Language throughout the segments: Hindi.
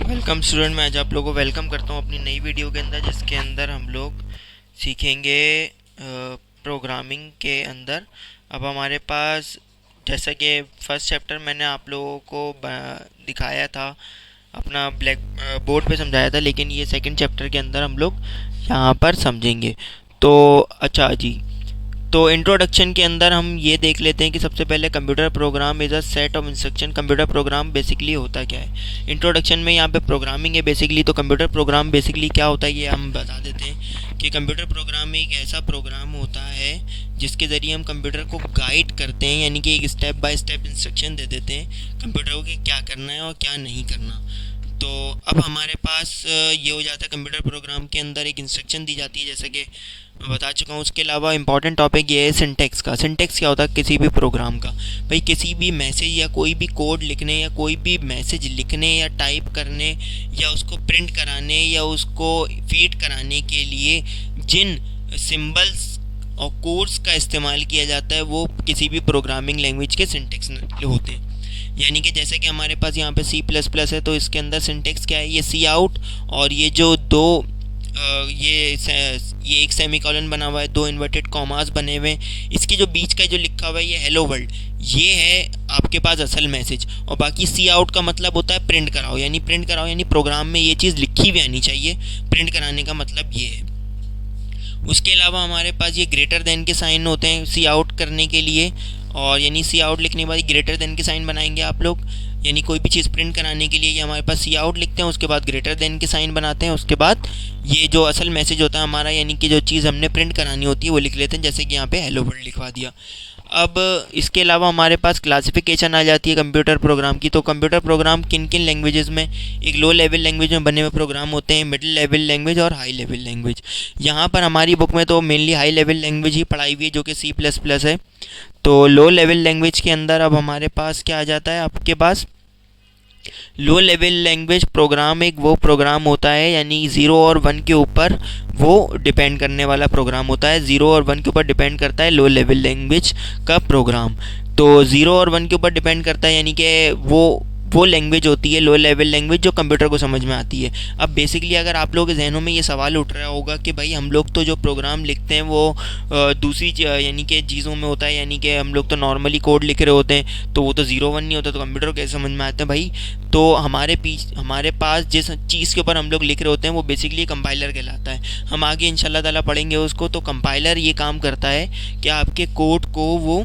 वेलकम स्टूडेंट, मैं आज आप लोगों को वेलकम करता हूँ अपनी नई वीडियो के अंदर, जिसके अंदर हम लोग सीखेंगे प्रोग्रामिंग के अंदर। अब हमारे पास, जैसा कि फर्स्ट चैप्टर मैंने आप लोगों को दिखाया था, अपना ब्लैक बोर्ड पे समझाया था, लेकिन ये सेकंड चैप्टर के अंदर हम लोग यहाँ पर समझेंगे। तो अच्छा जी, तो इंट्रोडक्शन के अंदर हम ये देख लेते हैं कि सबसे पहले computer program is a set of instruction. Computer program basically होता क्या है। इंट्रोडक्शन में यहाँ पे प्रोग्रामिंग है बेसिकली, तो कंप्यूटर प्रोग्राम बेसिकली क्या होता है ये हम बता देते हैं कि कंप्यूटर प्रोग्राम एक ऐसा प्रोग्राम होता है जिसके ज़रिए हम कंप्यूटर को गाइड करते हैं, यानी कि एक स्टेप बाय स्टेप इंस्ट्रक्शन दे देते हैं कंप्यूटर को कि क्या करना है और क्या नहीं करना। तो अब हमारे पास ये हो जाता है, कंप्यूटर प्रोग्राम के अंदर एक इंस्ट्रक्शन दी जाती है, जैसे कि मैं बता चुका हूँ। उसके अलावा इंपॉर्टेंट टॉपिक ये है सिंटेक्स का। सिंटेक्स क्या होता है किसी भी प्रोग्राम का। भाई किसी भी मैसेज या कोई भी कोड लिखने या कोई भी मैसेज लिखने या टाइप करने या उसको प्रिंट कराने या उसको फीड कराने के लिए जिन सिंबल्स और कोड्स का इस्तेमाल किया जाता है वो किसी भी प्रोग्रामिंग लैंग्वेज के सिंटेक्स होते हैं। यानी कि जैसे कि हमारे पास यहाँ पे सी प्लस प्लस है, तो इसके अंदर सिंटेक्स क्या है, ये सी आउट और ये जो दो ये एक सेमीकोलन बना हुआ है, दो इन्वर्टेड कॉमास बने हुए हैं, इसके जो बीच का जो लिखा हुआ है ये हेलो वर्ल्ड, ये है आपके पास असल मैसेज। और बाकी सी आउट का मतलब होता है प्रिंट कराओ, यानी प्रिंट कराओ यानी प्रोग्राम में ये चीज़ लिखी हुई आनी चाहिए। प्रिंट कराने का मतलब ये है। उसके अलावा हमारे पास ये ग्रेटर देन के साइन होते हैं सी आउट करने के लिए, और यानी सी आउट लिखने के बाद ग्रेटर देन के साइन बनाएंगे आप लोग, यानी कोई भी चीज़ प्रिंट कराने के लिए ये हमारे पास सी आउट लिखते हैं, उसके बाद ग्रेटर देन के साइन बनाते हैं, उसके बाद ये जो असल मैसेज होता है हमारा, यानी कि जो चीज़ हमने प्रिंट करानी होती है वो लिख लेते हैं, जैसे कि यहाँ पे हेलो वर्ल्ड लिखवा दिया। अब इसके अलावा हमारे पास क्लासिफिकेशन आ जाती है कंप्यूटर प्रोग्राम की। तो कंप्यूटर प्रोग्राम किन किन लैंग्वेजेस में, एक लो लेवल लैंग्वेज में बने हुए प्रोग्राम होते हैं, मिडिल लेवल लैंग्वेज और हाई लेवल लैंग्वेज। यहाँ पर हमारी बुक में तो मेनली हाई लेवल लैंग्वेज ही पढ़ाई हुई है, जो कि सी प्लस प्लस है। तो लो लेवल लैंग्वेज के अंदर अब हमारे पास क्या आ जाता है, आपके पास लो लेवल लैंग्वेज प्रोग्राम एक वो प्रोग्राम होता है, यानी ज़ीरो और वन के ऊपर वो डिपेंड करने वाला प्रोग्राम होता है। ज़ीरो और वन के ऊपर डिपेंड करता है लो लेवल लैंग्वेज का प्रोग्राम। तो ज़ीरो और वन के ऊपर डिपेंड करता है, यानी कि वो लैंग्वेज होती है लो लेवल लैंग्वेज जो कंप्यूटर को समझ में आती है। अब बेसिकली अगर आप लोगों के जहनों में ये सवाल उठ रहा होगा कि भाई हम लोग तो जो प्रोग्राम लिखते हैं वो दूसरी यानी कि चीज़ों में होता है, यानी कि हम लोग तो नॉर्मली कोड लिख रहे होते हैं, तो वो तो ज़ीरो वन नहीं होता, तो कंप्यूटर को कैसे समझ में आता है भाई। तो हमारे पास जिस चीज़ के ऊपर हम लोग लिख रहे होते हैं वो बेसिकली कंपाइलर कहलाता है। हम आगे इंशाल्लाह ताला पढ़ेंगे उसको। तो कंपाइलर ये काम करता है कि आपके कोड को वो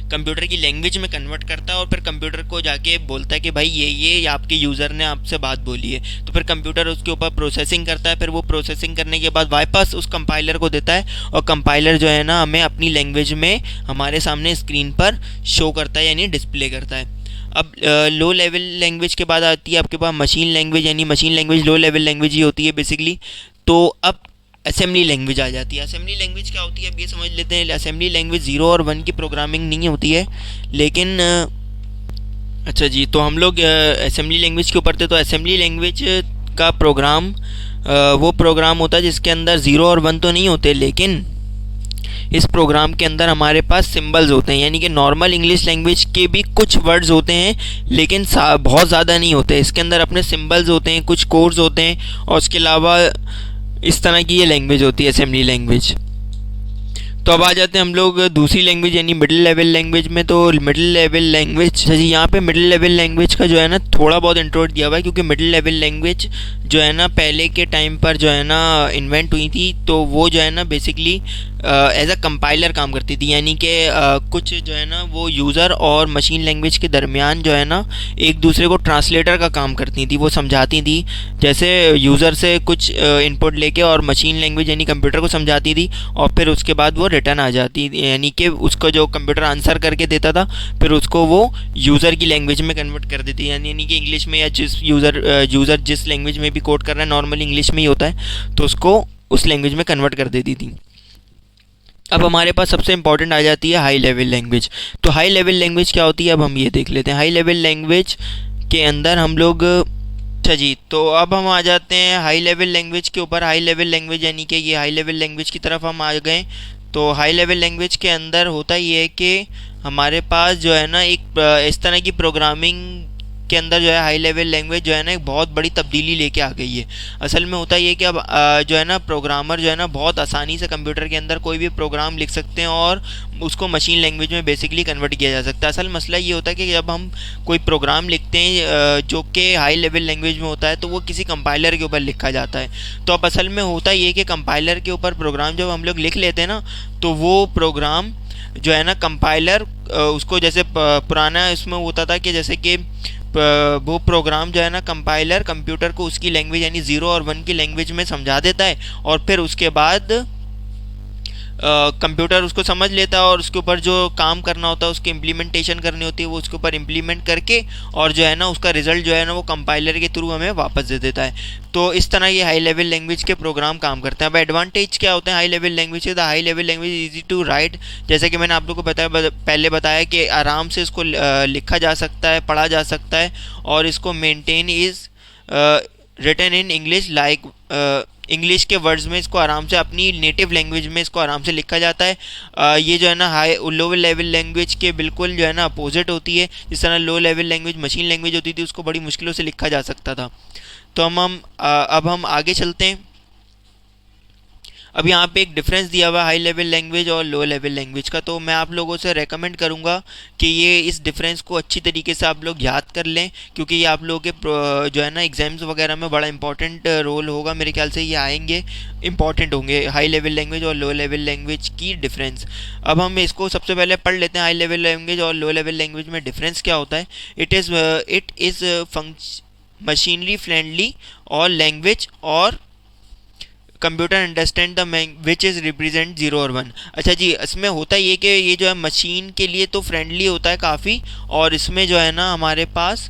कंप्यूटर की लैंग्वेज में कन्वर्ट करता है और फिर कंप्यूटर को जाके बोलता है कि भाई ये आपके यूज़र ने आपसे बात बोली है, तो फिर कंप्यूटर उसके ऊपर प्रोसेसिंग करता है। फिर वो प्रोसेसिंग करने के बाद वापस उस कंपाइलर को देता है, और कंपाइलर जो है ना हमें अपनी लैंग्वेज में हमारे सामने स्क्रीन पर शो करता है, यानी डिस्प्ले करता है। अब लो लेवल लैंग्वेज के बाद आती है आपके पास मशीन लैंग्वेज, यानी machine language low level language ही होती है बेसिकली। तो अब असेंबली लैंग्वेज आ जाती है। असेंबली लैंग्वेज क्या होती है अब ये समझ लेते हैं। असेंबली लैंग्वेज ज़ीरो और वन की प्रोग्रामिंग नहीं होती है, लेकिन अच्छा जी, तो हम लोग असेंबली लैंग्वेज के ऊपर थे। तो असेंबली लैंग्वेज का प्रोग्राम वो प्रोग्राम होता है जिसके अंदर ज़ीरो और वन तो नहीं होते, लेकिन इस प्रोग्राम के अंदर हमारे पास सिंबल्स होते हैं, यानी कि नॉर्मल इंग्लिश लैंग्वेज के भी कुछ वर्ड्स होते हैं, लेकिन बहुत ज़्यादा नहीं होते। इसके अंदर अपने सिंबल्स होते हैं, कुछ कोड्स होते हैं, और उसके अलावा इस तरह की ये लैंग्वेज होती है असेंबली लैंग्वेज। तो अब आ जाते हैं हम लोग दूसरी लैंग्वेज यानी मिडिल लेवल लैंग्वेज में। तो मिडिल लेवल लैंग्वेज जी, यहाँ पे मिडिल लेवल लैंग्वेज का जो है ना थोड़ा बहुत इंट्रो दिया हुआ है, क्योंकि मिडिल लेवल लैंग्वेज जो है ना पहले के टाइम पर जो है ना इन्वेंट हुई थी। तो वो जो है ना बेसिकली एज अ कंपाइलर काम करती थी, यानी कि कुछ जो है ना वो यूज़र और मशीन लैंग्वेज के दरमियान जो है ना एक दूसरे को ट्रांसलेटर का काम करती थी। वो समझाती थी, जैसे यूज़र से कुछ इनपुट लेके और मशीन लैंग्वेज यानी कंप्यूटर को समझाती थी, और फिर उसके बाद वो रिटर्न आ जाती, यानी कि उसको जो कंप्यूटर आंसर करके देता था फिर उसको वो यूज़र की लैंग्वेज में कन्वर्ट कर देती, यानी कि इंग्लिश में, या जिस यूज़र जिस लैंग्वेज में भी कोड कर रहा है नॉर्मल इंग्लिश में ही होता है, तो उसको उस लैंग्वेज में कन्वर्ट कर देती थी। अब हमारे पास सबसे इंपॉर्टेंट आ जाती है हाई लेवल लैंग्वेज। तो हाई लेवल लैंग्वेज क्या होती है अब हम ये देख लेते हैं। हाई लेवल लैंग्वेज के अंदर हम लोग, अच्छा जी, तो अब हम आ जाते हैं हाई लेवल लैंग्वेज के ऊपर। हाई लेवल लैंग्वेज यानी कि ये हाई लेवल लैंग्वेज की तरफ हम आ गए। तो हाई लेवल लैंग्वेज के अंदर होता ये है कि हमारे पास जो है ना एक इस तरह की प्रोग्रामिंग के अंदर जो है हाई लेवल लैंग्वेज जो है ना एक बहुत बड़ी तब्दीली लेके आ गई है। असल में होता ये कि अब जो है ना प्रोग्रामर जो है ना बहुत आसानी से कंप्यूटर के अंदर कोई भी प्रोग्राम लिख सकते हैं और उसको मशीन लैंग्वेज में बेसिकली कन्वर्ट किया जा सकता है। असल मसला ये होता है कि जब हम कोई प्रोग्राम लिखते हैं जो कि हाई लेवल लैंग्वेज में होता है तो वो किसी कंपाइलर के ऊपर लिखा जाता है। तो अब असल में होता ये कि कंपाइलर के ऊपर प्रोग्राम जब हम लोग लिख लेते हैं ना तो वो प्रोग्राम जो है ना कंपाइलर उसको जैसे पुराना इसमें होता था कि जैसे कि वो प्रोग्राम जो है ना कंपाइलर कंप्यूटर को उसकी लैंग्वेज यानी 0 और 1 की लैंग्वेज में समझा देता है और फिर उसके बाद कंप्यूटर उसको समझ लेता है और उसके ऊपर जो काम करना होता है उसकी इम्प्लीमेंटेशन करनी होती है वो उसके ऊपर इम्प्लीमेंट करके और जो है ना उसका रिजल्ट जो है ना वो कंपाइलर के थ्रू हमें वापस दे देता है। तो इस तरह ये हाई लेवल लैंग्वेज के प्रोग्राम काम करते हैं। अब एडवांटेज क्या होते हैं हाई लेवल लैंग्वेज के? High level language easy to write, जैसे कि मैंने आप लोगों को पहले बताया कि आराम से इसको लिखा जा सकता है, पढ़ा जा सकता है और इसको maintain is written in English like English के वर्ड्स में इसको आराम से अपनी नेटिव लैंग्वेज में इसको आराम से लिखा जाता है। ये जो है ना हाई लो लेवल लैंग्वेज के बिल्कुल जो है ना अपोजिट होती है। जिस तरह लो लेवल लैंग्वेज मशीन लैंग्वेज होती थी उसको बड़ी मुश्किलों से लिखा जा सकता था। तो अब हम आगे चलते हैं। अब यहाँ पे एक डिफरेंस दिया हुआ है हाई लेवल लैंग्वेज और लो लेवल लैंग्वेज का, तो मैं आप लोगों से रेकमेंड करूँगा कि ये इस डिफरेंस को अच्छी तरीके से आप लोग याद कर लें क्योंकि ये आप लोगों के जो है ना एग्जाम्स वगैरह में बड़ा इंपॉर्टेंट रोल होगा। मेरे ख्याल से ये आएंगे, इंपॉर्टेंट होंगे हाई लेवल लैंग्वेज और लो लेवल लैंग्वेज की डिफरेंस। अब हम इसको सबसे पहले पढ़ लेते हैं हाई लेवल लैंग्वेज और लो लेवल लैंग्वेज में डिफरेंस क्या होता है। इट इज़ मशीनरी फ्रेंडली और लैंग्वेज और computer understand the which is represent 0 और 1। अच्छा जी, इसमें होता ये कि ये जो है मशीन के लिए तो फ्रेंडली होता है काफ़ी और इसमें जो है ना हमारे पास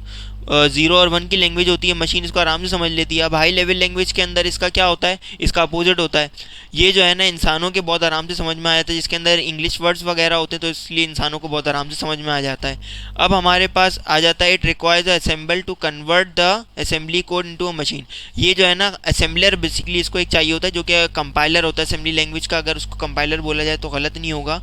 0 और 1 की लैंग्वेज होती है, मशीन इसको आराम से समझ लेती है। अब हाई लेवल लैंग्वेज के अंदर इसका क्या होता है, इसका अपोजिट होता है। ये जो है ना इंसानों के बहुत आराम से समझ में आ जाता है, जिसके अंदर इंग्लिश वर्ड्स वगैरह होते हैं तो इसलिए इंसानों को बहुत आराम से समझ में आ जाता है। अब हमारे पास आ जाता है it requires assemble to convert the assembly code into a machine. ये जो है ना असेंबलर बेसिकली इसको एक चाहिए होता है जो कि कंपाइलर होता है असेंबली लैंग्वेज का, अगर उसको कंपाइलर बोला जाए तो गलत नहीं होगा।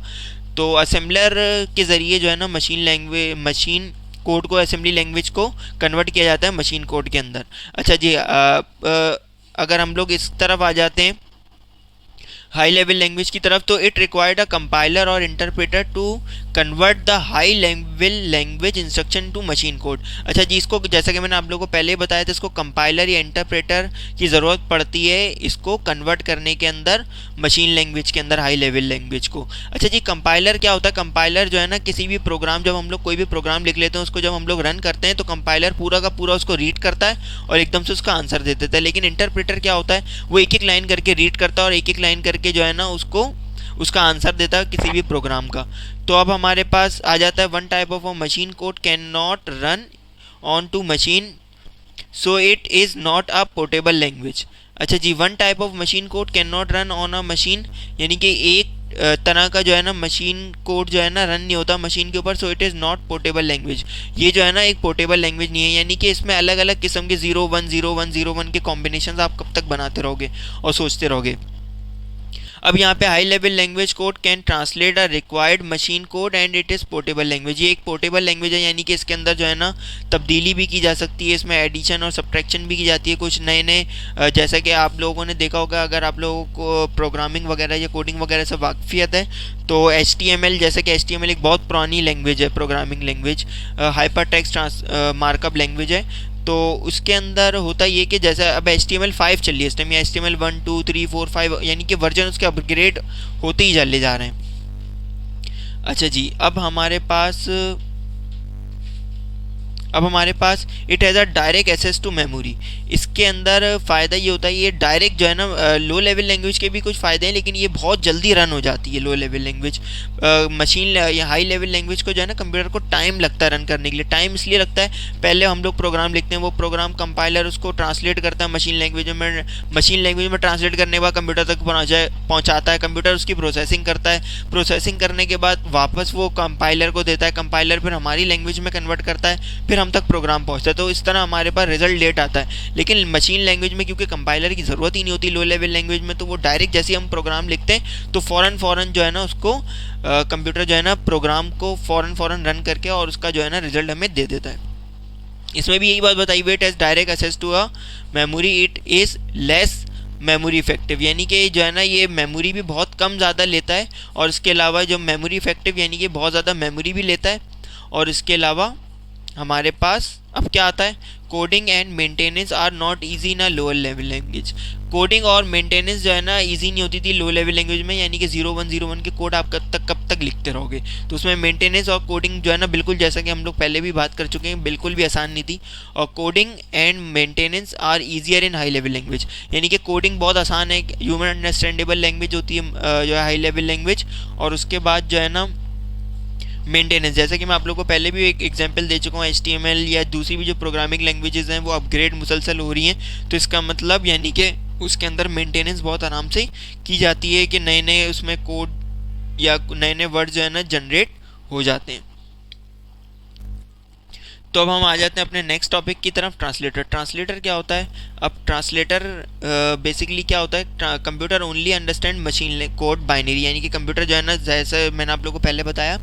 तो असेंबलर के ज़रिए जो है ना मशीन कोड को असेंबली लैंग्वेज को कन्वर्ट किया जाता है मशीन कोड के अंदर। अच्छा जी, अगर हम लोग इस तरफ आ जाते हैं हाई लेवल लैंग्वेज की तरफ, तो इट रिक्वायर्ड अ कंपाइलर और interpreter to convert the high level language instruction to machine code. अच्छा जी, इसको जैसा कि मैंने आप लोगों को पहले ही बताया था इसको कंपाइलर या इंटरप्रेटर की ज़रूरत पड़ती है इसको कन्वर्ट करने के अंदर मशीन लैंग्वेज के अंदर हाई लेवल लैंग्वेज को। अच्छा जी, कंपाइलर क्या होता है? कंपाइलर जो है ना किसी भी प्रोग्राम, जब हम लोग कोई भी प्रोग्राम लिख लेते हैं उसको जब हम लोग रन करते हैं तो कंपाइलर पूरा का पूरा उसको रीड करता है और एकदम से उसका आंसर दे देता है। लेकिन इंटरप्रेटर क्या होता है, वो एक एक लाइन करके रीड करता है और एक एक लाइन करके जो है ना उसको उसका आंसर देता है किसी भी प्रोग्राम का। तो अब हमारे पास आ जाता है one type of a machine code can not run on two machine so it is not a portable language. अच्छा जी, one type of machine code can not run on a machine, यानी कि एक तरह का जो है ना मशीन कोड जो है ना रन नहीं होता मशीन के ऊपर, सो it is not portable language. ये जो है ना एक पोर्टेबल लैंग्वेज नहीं है, यानी कि इसमें अलग अलग किस्म के 0 1 के कॉम्बिनेशन आप कब तक बनाते रहोगे और सोचते रहोगे। अब यहाँ पे high level language code can translate a required machine code and it is portable language. ये एक पोर्टेबल लैंग्वेज है, यानी कि इसके अंदर जो है ना तब्दीली भी की जा सकती है, इसमें एडिशन और सब्ट्रैक्शन भी की जाती है। कुछ नए नए जैसा कि आप लोगों ने देखा होगा, अगर आप लोगों को प्रोग्रामिंग वगैरह या कोडिंग वगैरह से वाकफियत है तो HTML, जैसे कि HTML एक बहुत पुरानी लैंग्वेज है, programming language, hyper text markup language है। तो उसके अंदर होता ये कि जैसे अब HTML 5 चल रही है इस टाइम, या HTML 1 2 3 4 5, यानी कि वर्जन उसके अपग्रेड होते ही चले जा रहे हैं। अच्छा जी, अब हमारे पास it has a direct access to memory. इसके अंदर फ़ायदा ये होता है, ये डायरेक्ट जो है ना लो लेवल लैंग्वेज के भी कुछ फ़ायदे हैं लेकिन ये बहुत जल्दी रन हो जाती है लो लेवल लैंग्वेज। मशीन या हाई लेवल लैंग्वेज को जो है ना कंप्यूटर को टाइम लगता है रन करने के लिए। टाइम इसलिए लगता है, पहले हम लोग प्रोग्राम लिखते हैं, वो प्रोग्राम कंपाइलर उसको ट्रांसलेट करता है मशीन लैंग्वेज में ट्रांसलेट करने के बाद कंप्यूटर तक पहुँचाता है, कंप्यूटर उसकी प्रोसेसिंग करता है, प्रोसेसिंग करने के बाद वापस वो कंपाइलर को देता है, कंपाइलर फिर हमारी लैंग्वेज में कन्वर्ट करता है, फिर हम तक प्रोग्राम पहुंचता है। तो इस तरह हमारे पास रिजल्ट लेट आता है। लेकिन मशीन लैंग्वेज में क्योंकि कंपाइलर की ज़रूरत ही नहीं होती लो लेवल लैंग्वेज में, तो वो डायरेक्ट जैसे हम प्रोग्राम लिखते हैं तो फ़ौरन जो है ना उसको कंप्यूटर जो है ना प्रोग्राम को फ़ौरन रन करके और उसका जो है ना रिजल्ट हमें दे देता है। इसमें भी यही बात बताई हुई, it has direct access to a memory, it is less memory effective, यानी कि जो है ना ये मेमोरी भी बहुत कम ज़्यादा लेता है, और इसके अलावा जो मेमोरी इफेक्टिव यानी कि बहुत ज़्यादा मेमोरी भी लेता है। और इसके अलावा हमारे पास अब क्या आता है, coding and maintenance are not easy in a lower level language. Coding और मेंटेनेंस जो है ना इजी नहीं होती थी लो लेवल लैंग्वेज में, यानी कि 0101 के कोड आप कब तक लिखते रहोगे, तो उसमें मेंटेनेंस और कोडिंग जो है ना बिल्कुल, जैसा कि हम लोग पहले भी बात कर चुके हैं, बिल्कुल भी आसान नहीं थी। और coding and maintenance are easier in high level language, यानी कि कोडिंग बहुत आसान है, ह्यूमन अंडरस्टैंडेबल लैंग्वेज होती है जो है हाई लेवल लैंग्वेज। और उसके बाद जो है ना मेंटेनेंस, जैसे कि मैं आप लोगों को पहले भी एक एग्जांपल दे चुका हूँ, HTML या दूसरी भी जो प्रोग्रामिंग लैंग्वेजेस हैं वो अपग्रेड मुसलसल हो रही हैं, तो इसका मतलब यानी कि उसके अंदर मेंटेनेंस बहुत आराम से की जाती है कि नए नए उसमें कोड या नए नए वर्ड जो है ना जनरेट हो जाते हैं। तो अब हम आ जाते हैं अपने नेक्स्ट टॉपिक की तरफ, ट्रांसलेटर। ट्रांसलेटर क्या होता है? अब ट्रांसलेटर बेसिकली क्या होता है, computer only understand machine code binary, यानी कि कंप्यूटर जो है ना, जैसे मैंने आप लोगों को पहले बताया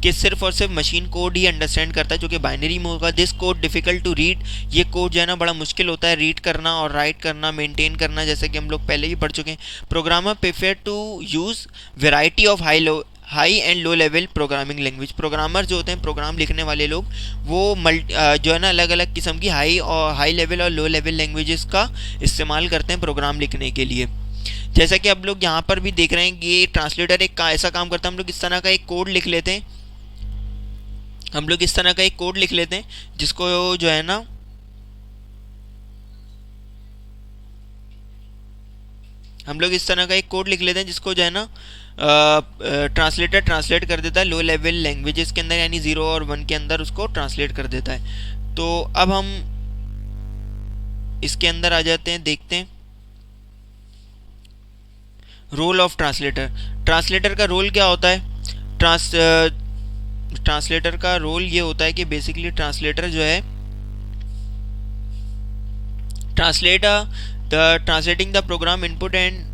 कि सिर्फ और सिर्फ मशीन कोड ही अंडरस्टैंड करता है जो कि बाइनरी में होगा। This code difficult to read, ये कोड जो है ना बड़ा मुश्किल होता है रीड करना और राइट करना, मेंटेन करना, जैसे कि हम लोग पहले भी पढ़ चुके हैं। Programmer prefer to use variety of high and low level programming language. Programmer जो होते हैं, प्रोग्राम लिखने वाले लोग, वो जो है ना अलग अलग किस्म की हाई लेवल और लो लेवल लैंग्वेजेस का इस्तेमाल करते हैं प्रोग्राम लिखने के लिए। जैसा कि आप लोग यहाँ पर भी देख रहे हैं कि ये ट्रांसलेटर ऐसा काम करता है, हम लोग इस तरह का एक कोड लिख लेते हैं, जिसको जो है ना हम लोग इस तरह का एक कोड लिख लेते हैं जिसको जो है ना ट्रांसलेटर ट्रांसलेट कर देता है लो लेवल लैंग्वेजेस के अंदर, यानी 0 और 1 के अंदर उसको ट्रांसलेट कर देता है। तो अब हम इसके अंदर आ जाते हैं, देखते हैं रोल ऑफ ट्रांसलेटर। ट्रांसलेटर का रोल क्या होता है? ट्रांसलेटर का रोल ये होता है कि बेसिकली ट्रांसलेटर जो है translating the program input and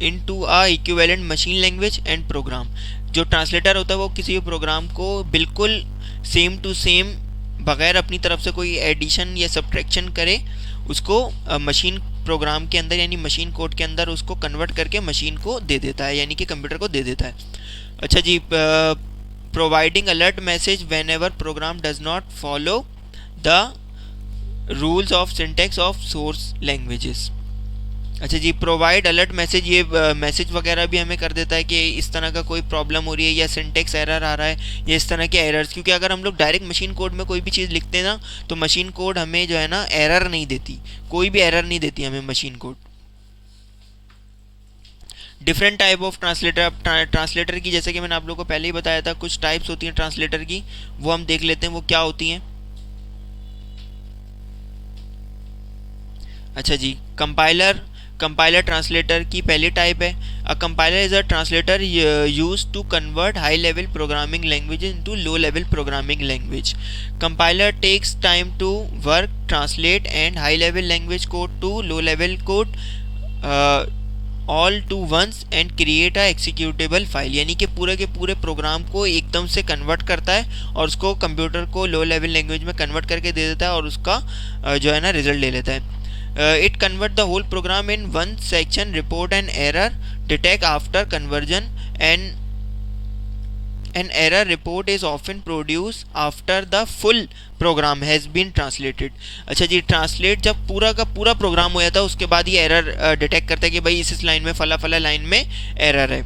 into a equivalent machine language and program. जो ट्रांसलेटर होता है वो किसी भी प्रोग्राम को बिल्कुल सेम टू सेम, बगैर अपनी तरफ से कोई एडिशन या सब्ट्रैक्शन करे, उसको मशीन प्रोग्राम के अंदर यानी मशीन कोड के अंदर उसको कन्वर्ट करके मशीन को दे देता है, यानी कि कंप्यूटर को दे देता है। अच्छा जी, providing alert message whenever program does not follow the rules of syntax of source languages. अच्छा जी, प्रोवाइड अलर्ट मैसेज, ये मैसेज वगैरह भी हमें कर देता है कि इस तरह का कोई प्रॉब्लम हो रही है या सिंटेक्स एरर आ रहा है या इस तरह के एरर्स, क्योंकि अगर हम लोग डायरेक्ट मशीन कोड में कोई भी चीज़ लिखते हैं ना, तो मशीन कोड हमें जो है ना एरर नहीं देती, कोई भी एरर नहीं देती हमें machine code. Different type of translator. अब ट्रांसलेटर की, जैसे कि मैंने आप लोगों को पहले ही बताया था, कुछ टाइप्स होती हैं ट्रांसलेटर की, वो हम देख लेते हैं वो क्या होती हैं। अच्छा जी, कंपाइलर ट्रांसलेटर की पहली टाइप है। A compiler is a translator used to convert high level programming language into low level programming language. Compiler takes time to work, translate and high level language code to low level code all to once and create a executable file, यानी कि पूरे के पूरे प्रोग्राम को एकदम से कन्वर्ट करता है और उसको कंप्यूटर को लो लेवल लैंग्वेज में कन्वर्ट करके दे देता है और उसका जो है ना रिजल्ट ले लेता है। It convert the whole program in one section, report an error, detect after conversion, and an error report is often produced after the full program has been translated। अच्छा जी, ट्रांसलेट जब पूरा का पूरा प्रोग्राम हो जाता है उसके बाद ये एरर डिटेक्ट करता है कि भाई इस लाइन में फला लाइन में एरर है।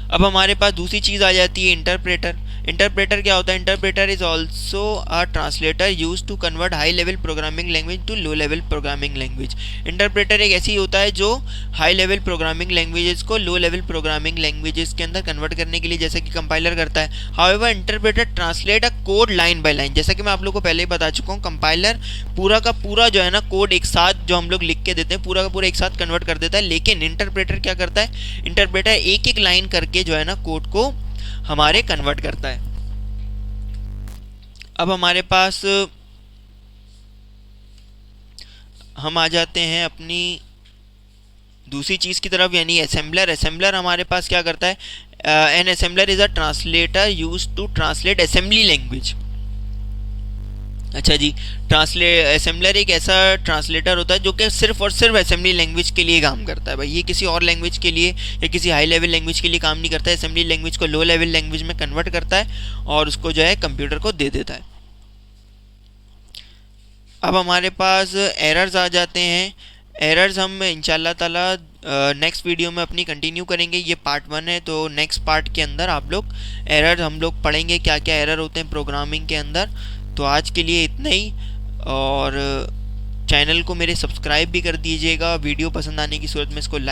अब हमारे पास दूसरी चीज़ आ जाती है इंटरप्रेटर। इंटरप्रेटर क्या होता है? Interpreter is also a translator use to convert high level programming language to low level programming language. Interpreter एक ऐसी होता है जो हाई लेवल प्रोग्रामिंग लैंग्वेजेस को लो लेवल प्रोग्रामिंग लैंग्वेजेस के अंदर कन्वर्ट करने के लिए, जैसे कि कंपाइलर करता है। However interpreter translate a code line by line, जैसा कि मैं आप लोग को पहले ही बता चुका हूँ, कंपाइलर पूरा का पूरा जो है ना कोड एक साथ जो हम लोग लिख के देते हैं पूरा का पूरा एक साथ कन्वर्ट कर देता है, लेकिन इंटरप्रेटर क्या करता है? इंटरप्रेटर एक एक लाइन करके जो है ना कोड को हमारे कन्वर्ट करता है। अब हमारे पास हम आ जाते हैं अपनी दूसरी चीज़ की तरफ, यानी असेंबलर। असेंबलर हमारे पास क्या करता है? An assembler is a translator use to translate assembly language. अच्छा जी, असेंबलर एक ऐसा ट्रांसलेटर होता है जो कि सिर्फ और सिर्फ असेंबली लैंग्वेज के लिए काम करता है भाई। ये किसी और लैंग्वेज के लिए या किसी हाई लेवल लैंग्वेज के लिए काम नहीं करता है। असेंबली लैंग्वेज को लो लेवल लैंग्वेज में कन्वर्ट करता है और उसको जो है कंप्यूटर को दे देता है। अब हमारे पास एरर्स आ जाते हैं। एरर्स हम इंशाल्लाह ताला नेक्स्ट वीडियो में अपनी कंटिन्यू करेंगे। ये पार्ट 1 है, तो नेक्स्ट पार्ट के अंदर आप लोग एरर हम लोग पढ़ेंगे, क्या क्या एरर होते हैं प्रोग्रामिंग के अंदर। तो आज के लिए इतना ही, और चैनल को मेरे सब्सक्राइब भी कर दीजिएगा। वीडियो पसंद आने की सूरत में इसको लाइक